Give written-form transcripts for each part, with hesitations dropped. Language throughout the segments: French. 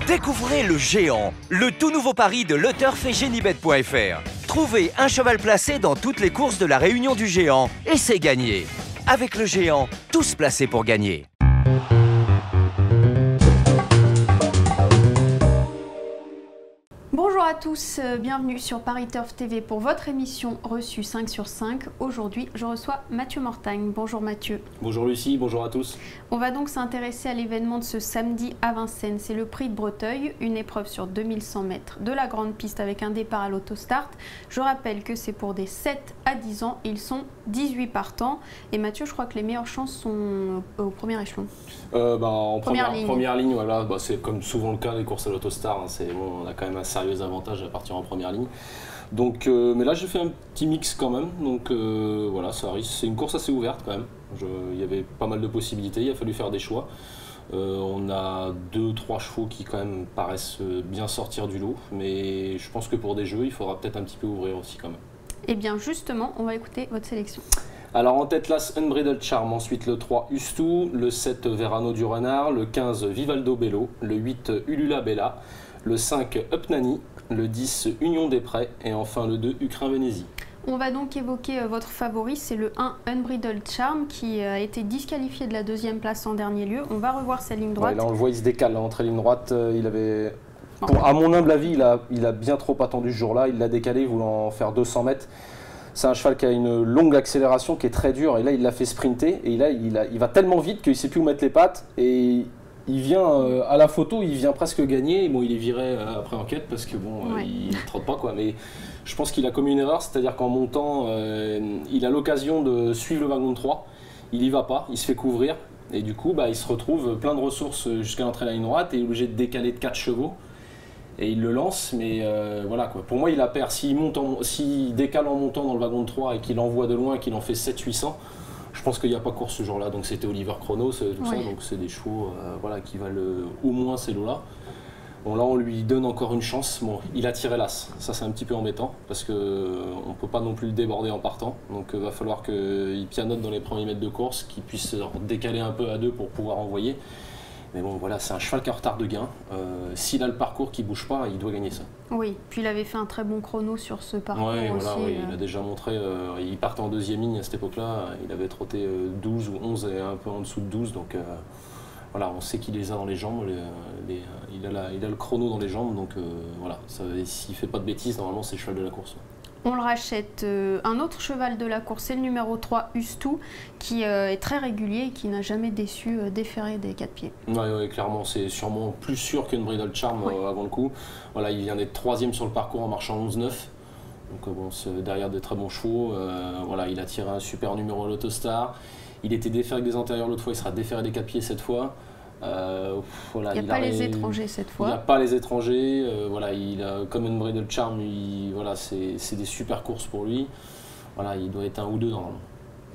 Découvrez le Géant, le tout nouveau pari de LeTurf et Genibet.fr. Trouvez un cheval placé dans toutes les courses de la Réunion du Géant et c'est gagné. Avec le Géant, tous placés pour gagner. Bonjour à tous, bienvenue sur Paris Turf TV pour votre émission reçue 5 sur 5. Aujourd'hui, je reçois Mathieu Mortagne. Bonjour Mathieu. Bonjour Lucie, bonjour à tous. On va donc s'intéresser à l'événement de ce samedi à Vincennes. C'est le Prix de Breteuil, une épreuve sur 2100 mètres de la grande piste avec un départ à l'autostart. Je rappelle que c'est pour des 7 à 10 ans, ils sont 18 partants. Et Mathieu, je crois que les meilleures chances sont au premier échelon. En première ligne, voilà, c'est comme souvent le cas des courses à l'autostart. On a quand même un sérieux avantage à partir en première ligne. Donc, mais là j'ai fait un petit mix quand même, donc voilà, ça risque. C'est une course assez ouverte quand même. Il y avait pas mal de possibilités, il a fallu faire des choix. On a 2-3 chevaux qui quand même paraissent bien sortir du lot, mais je pense que pour des jeux, il faudra peut-être un petit peu ouvrir aussi quand même. Et bien justement, on va écouter votre sélection. Alors en tête l'As Unbridled Charm, ensuite le 3 Ustou, le 7 Verano du Renard, le 15 Vivaldo Bello, le 8 Ulula Bella, le 5 Upnani, le 10 Union des Prés et enfin le 2 Ukrain Vénézie. On va donc évoquer votre favori, c'est le 1 Unbridled Charm qui a été disqualifié de la deuxième place en dernier lieu. On va revoir sa ligne droite. Ouais, là on le voit, il se décale entre ligne droite, il avait... à mon humble avis, il a bien trop attendu ce jour-là, il l'a décalé voulant faire 200 mètres. C'est un cheval qui a une longue accélération qui est très dure et là il l'a fait sprinter et là il va tellement vite qu'il ne sait plus où mettre les pattes et il vient à la photo, il vient presque gagner. Bon, il est viré après enquête parce que bon, ouais. Il ne trotte pas quoi, mais je pense qu'il a commis une erreur, c'est-à-dire qu'en montant, il a l'occasion de suivre le wagon de 3, il y va pas, il se fait couvrir et du coup il se retrouve plein de ressources jusqu'à l'entrée de la ligne droite et est obligé de décaler de 4 chevaux. Et il le lance, mais voilà quoi. Pour moi, il a perd. S'il décale en montant dans le wagon de 3 et qu'il envoie de loin et qu'il en fait 700-800, je pense qu'il n'y a pas course ce jour-là. Donc c'était Oliver Chronos, tout ça. Donc c'est des chevaux voilà, qui valent au moins ces lots-là. Bon, là, on lui donne encore une chance. Bon, il a tiré l'as. Ça, c'est un petit peu embêtant parce qu'on ne peut pas non plus le déborder en partant. Donc il va falloir qu'il pianote dans les premiers mètres de course, qu'il puisse décaler un peu à 2 pour pouvoir envoyer. Mais bon, voilà, c'est un cheval qui a un retard de gain. S'il a le parcours qui ne bouge pas, il doit gagner ça. Oui, puis il avait fait un très bon chrono sur ce parcours ouais, aussi. Voilà, il a déjà montré, il partait en deuxième ligne à cette époque-là. Il avait trotté 12 ou 11 et un peu en dessous de 12. Donc voilà, on sait qu'il les a dans les jambes. Il a le chrono dans les jambes. Donc voilà, s'il ne fait pas de bêtises, normalement c'est le cheval de la course. On le rachète. Un autre cheval de la course, c'est le numéro 3, Ustou, qui est très régulier et qui n'a jamais déçu déféré des 4 pieds. Oui, clairement, c'est sûrement plus sûr qu'une Bridal Charm avant le coup. Voilà, il vient d'être 3e sur le parcours en marchant 11-9. Donc bon, c'est derrière des très bons chevaux. Voilà, il a tiré un super numéro à l'Autostar. Il était déféré avec des antérieurs l'autre fois, il sera déféré des 4 pieds cette fois. Voilà, il n'y a pas les étrangers cette fois. Il n'y a pas les étrangers. Voilà, il a comme une Bridal Charm, voilà, c'est des super courses pour lui. Voilà, il doit être 1 ou 2 normalement.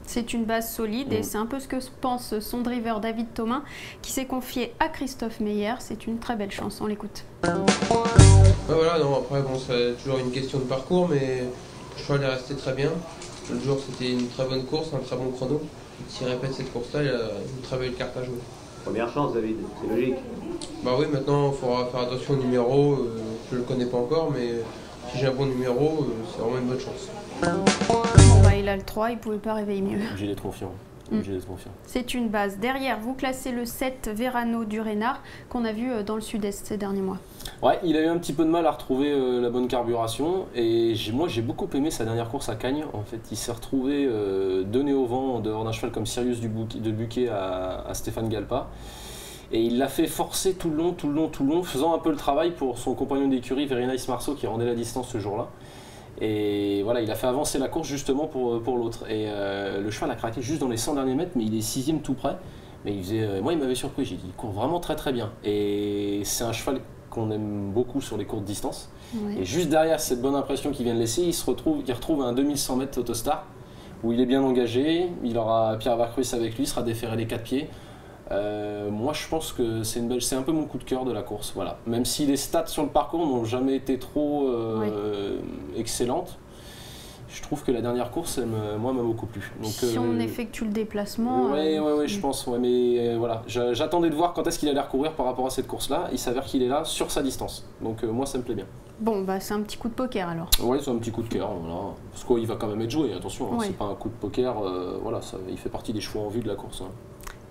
C'est une base solide et c'est un peu ce que pense son driver David Thomas qui s'est confié à Christophe Meyer. C'est une très belle chance, on l'écoute. Voilà, non, après bon, c'est toujours une question de parcours, mais le cheval est resté très bien. Le jour c'était une très bonne course, un très bon chrono. S'il répète cette course-là, il a une très belle carte à jouer. Première chance, David, c'est logique. Bah oui, maintenant il faudra faire attention au numéro. Je ne le connais pas encore, mais si j'ai un bon numéro, c'est vraiment une bonne chance. Bon, il a le 3, il ne pouvait pas réveiller mieux. Obligé d'être confiant. C'est une base. Derrière, vous classez le 7 Verano du Renard qu'on a vu dans le sud-est ces derniers mois. Ouais, il a eu un petit peu de mal à retrouver la bonne carburation et moi j'ai beaucoup aimé sa dernière course à Cagnes. En fait, il s'est retrouvé donné au vent en dehors d'un cheval comme Sirius de Buquet à Stéphane Galpa. Et il l'a fait forcer tout le long, faisant un peu le travail pour son compagnon d'écurie, Very Nice Marceau, qui rendait la distance ce jour-là. Et voilà, il a fait avancer la course justement pour l'autre. Et le cheval a craqué juste dans les 100 derniers mètres, mais il est 6e tout près. Mais moi, il m'avait surpris, j'ai dit, il court vraiment très très bien. Et c'est un cheval qu'on aime beaucoup sur les courtes distances. Oui. Et juste derrière cette bonne impression qu'il vient de laisser, il retrouve un 2100 mètres Autostar, où il est bien engagé, il aura Pierre Vercruis avec lui, il sera déféré les 4 pieds. Moi je pense que c'est un peu mon coup de cœur de la course, voilà. Même si les stats sur le parcours n'ont jamais été trop excellentes, Je trouve que la dernière course, moi, m'a beaucoup plu. Donc, si on effectue le déplacement... Oui, je pense. Ouais, mais voilà, j'attendais de voir quand est-ce qu'il allait recourir par rapport à cette course-là. Il s'avère qu'il est là sur sa distance. Donc moi, ça me plaît bien. Bon, bah c'est un petit coup de poker alors. Oui, c'est un petit coup de cœur. Voilà. Parce qu'il va quand même être joué, attention. Hein, ouais. C'est pas un coup de poker. Voilà, il fait partie des chevaux en vue de la course. Hein.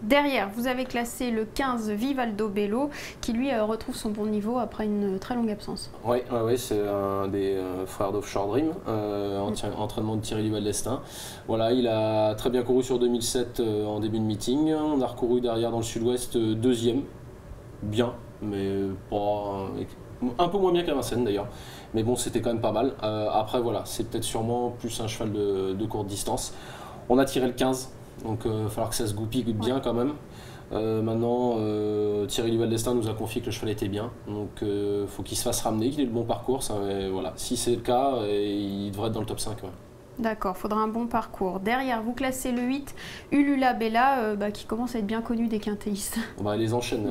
Derrière, vous avez classé le 15 Vivaldo Bello, qui lui retrouve son bon niveau après une très longue absence. Oui, c'est un des frères d'Offshore Dream, entraînement de Thierry Duval-Destin. Voilà, il a très bien couru sur 2007 en début de meeting. On a recouru derrière dans le sud-ouest deuxième, bien, mais pas un peu moins bien qu'à Vincennes d'ailleurs. Mais bon, c'était quand même pas mal. Après, voilà, c'est peut-être sûrement plus un cheval de courte distance. On a tiré le 15. Donc il va falloir que ça se goupille bien quand même. Maintenant, Thierry Duval-Destin nous a confié que le cheval était bien. Donc il faut qu'il se fasse ramener, qu'il ait le bon parcours. Ça, voilà. Si c'est le cas, il devrait être dans le top 5. Ouais. D'accord, faudra un bon parcours. Derrière, vous classez le 8, Ulula Bella, qui commence à être bien connue des quintéistes. Elle les enchaîne.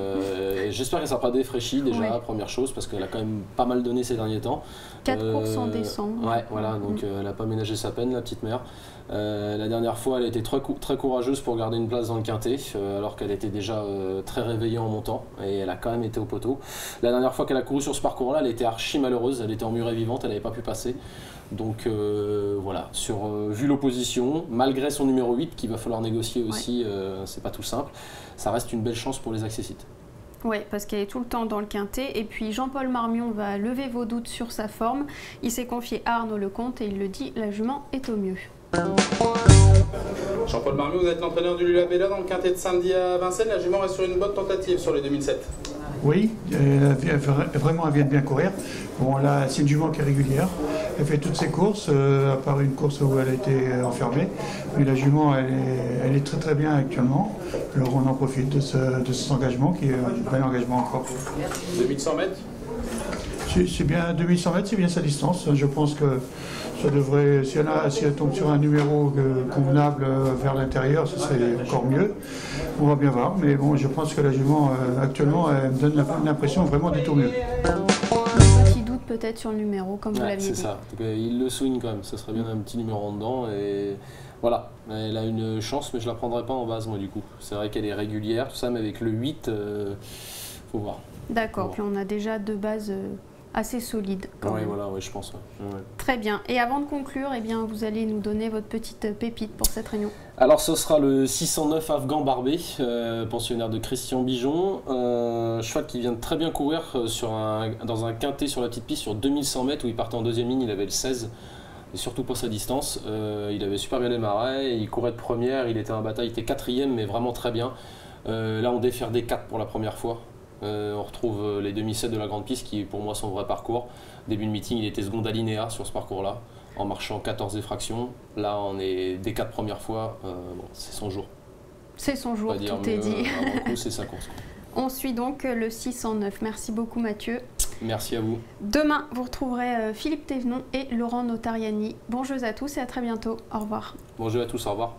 J'espère qu'elle ne sera pas défraîchie déjà, première chose, parce qu'elle a quand même pas mal donné ces derniers temps. 4 courses en décembre. Ouais, voilà, donc elle n'a pas ménagé sa peine, la petite mère. La dernière fois, elle a été très courageuse pour garder une place dans le quintet, alors qu'elle était déjà très réveillée en montant, et elle a quand même été au poteau. La dernière fois qu'elle a couru sur ce parcours-là, elle était archi malheureuse, elle était en murée vivante, elle n'avait pas pu passer. Donc voilà, vu l'opposition, malgré son numéro 8 qu'il va falloir négocier aussi, c'est pas tout simple, ça reste une belle chance pour les accessites. Oui, parce qu'elle est tout le temps dans le quintet. Et puis Jean-Paul Marmion va lever vos doutes sur sa forme. Il s'est confié à Arnaud Lecomte et il le dit, la jument est au mieux. Jean-Paul Marmion, vous êtes l'entraîneur du Lula Bella dans le quintet de samedi à Vincennes. La jument reste sur une bonne tentative sur les 2007. Oui, vraiment elle vient de bien courir. Bon là, c'est une jument qui est régulière. Elle fait toutes ses courses, à part une course où elle a été enfermée. Mais la jument, elle est très très bien actuellement. Alors on en profite de cet engagement qui est un bel engagement encore. 2100 mètres. C'est bien 2100 mètres, c'est bien sa distance. Je pense que ça devrait, si elle tombe sur un numéro convenable vers l'intérieur, ce serait encore mieux. On va bien voir, mais bon, je pense que la jument actuellement, elle me donne l'impression vraiment d'être au mieux. Un petit doute peut-être sur le numéro, comme vous l'aviez dit. C'est ça, il le souligne quand même, ce serait bien un petit numéro en dedans. Et voilà, elle a une chance, mais je ne la prendrai pas en base moi du coup. C'est vrai qu'elle est régulière, tout ça, mais avec le 8, faut voir. D'accord, puis on a déjà 2 bases assez solides. Oui, voilà, je pense. Ouais. Très bien. Et avant de conclure, eh bien, vous allez nous donner votre petite pépite pour cette réunion. Alors ce sera le 609 Afghan Barbé, pensionnaire de Christian Bijon. Cheval qui vient de très bien courir dans un quintet sur la petite piste sur 2100 mètres où il partait en deuxième ligne, il avait le 16. Et surtout pour sa distance, il avait super bien démarré, il courait de première, il était en bataille, il était 4e mais vraiment très bien. Là on défère des 4 pour la première fois. On retrouve les demi-7 de la grande piste qui est pour moi son vrai parcours. Début de meeting, il était second alinéa sur ce parcours-là, en marchant 14 effractions. Là, on est des 4 premières fois, c'est son jour. C'est son jour, tout est dit. C'est sa course. On suit donc le 609. Merci beaucoup Mathieu. Merci à vous. Demain, vous retrouverez Philippe Thévenon et Laurent Notariani. Bon jeu à tous et à très bientôt. Au revoir. Bon jeu à tous, au revoir.